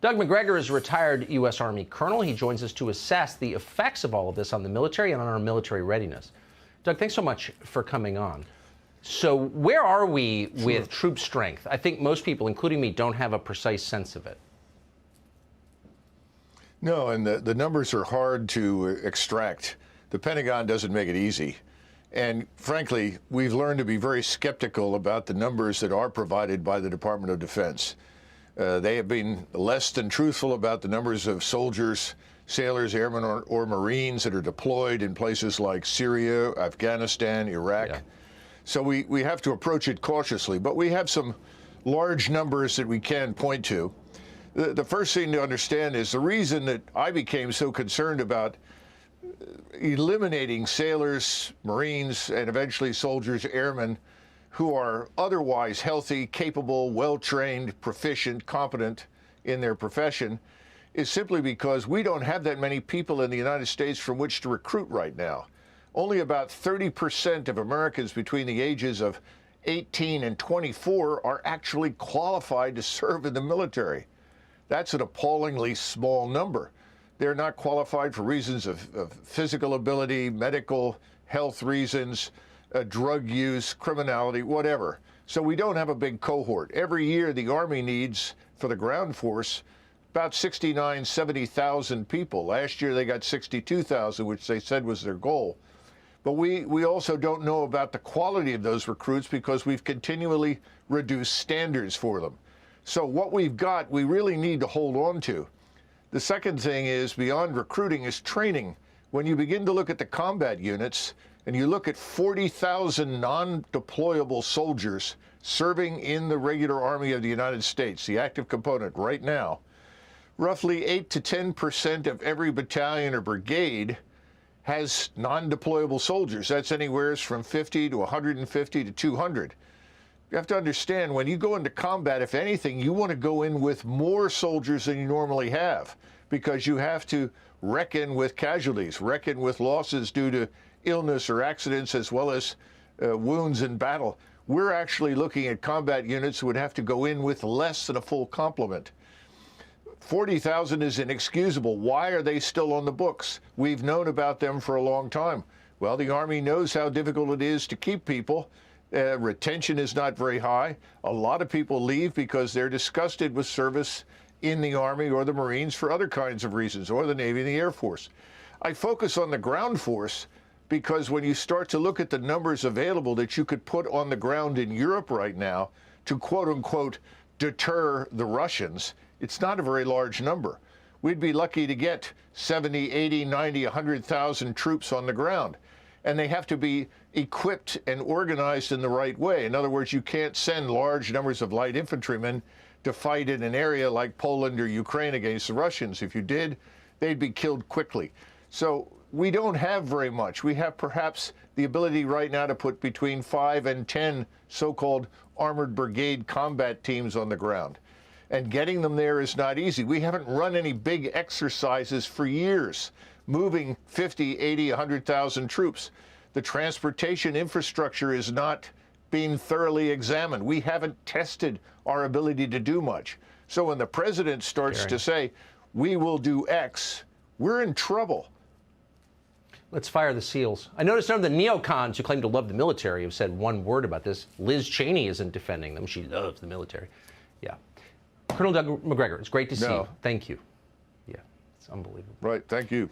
Doug MacGregor is a retired U.S. Army colonel. He joins us to assess the effects of all of this on the military and on our military readiness. Doug, thanks so much for coming on. So where are we with troop strength? I think most people, including me, don't have a precise sense of it. No, and the numbers are hard to extract. The Pentagon doesn't make it easy. And frankly, we've learned to be very skeptical about the numbers that are provided by the Department of Defense. They have been less than truthful about the numbers of soldiers, sailors, airmen, or Marines that are deployed in places like Syria, Afghanistan, Iraq. Yeah. So we have to approach it cautiously, but we have some large numbers that we can point to. The first thing to understand is the reason that I became so concerned about eliminating sailors, Marines, and eventually soldiers, airmen, who are otherwise healthy, capable, well-trained, proficient, competent in their profession, is simply because we don't have that many people in the United States from which to recruit right now. Only about 30% of Americans between the ages of 18 and 24 are actually qualified to serve in the military. That's an appallingly small number. They're not qualified for reasons of physical ability, medical, health reasons, drug use, criminality, whatever. So we don't have a big cohort. Every year the Army needs, for the ground force, about 69,000, 70,000 people. Last year they got 62,000, which they said was their goal. But we also don't know about the quality of those recruits because we've continually reduced standards for them. So what we've got, we really need to hold on to. The second thing is, beyond recruiting, is training. When you begin to look at the combat units, and you look at 40,000 non-deployable soldiers serving in the regular Army of the United States, the active component right now, roughly 8 to 10% of every battalion or brigade has non-deployable soldiers. That's anywhere from 50 to 150 to 200. You have to understand, when you go into combat, if anything, you want to go in with more soldiers than you normally have, because you have to reckon with casualties, reckon with losses due to illness or accidents, as well as wounds in battle. We're actually looking at combat units who would have to go in with less than a full complement. 40,000 is inexcusable. Why are they still on the books? We've known about them for a long time. Well, the Army knows how difficult it is to keep people. Retention is not very high. A lot of people leave because they're disgusted with service in the Army or the Marines for other kinds of reasons, or the Navy and the Air Force. I focus on the ground force because when you start to look at the numbers available that you could put on the ground in Europe right now to quote-unquote deter the Russians, it's not a very large number. We'd be lucky to get 70, 80, 90, 100,000 troops on the ground. And they have to be equipped and organized in the right way. In other words, you can't send large numbers of light infantrymen to fight in an area like Poland or Ukraine against the Russians. If you did, they'd be killed quickly. So we don't have very much. We have perhaps the ability right now to put between 5 and 10 so-called armored brigade combat teams on the ground. And getting them there is not easy. We haven't run any big exercises for years, moving 50, 80, 100,000 troops. The transportation infrastructure is not being thoroughly examined. We haven't tested our ability to do much. So when the president starts to say, we will do X, we're in trouble. Let's fire the SEALs. I noticed none of the neocons who claim to love the military have said one word about this. Liz Cheney isn't defending them. She loves the military. Yeah. Colonel Doug MacGregor, it's great to see you. Thank you. Yeah, it's unbelievable. Right, thank you.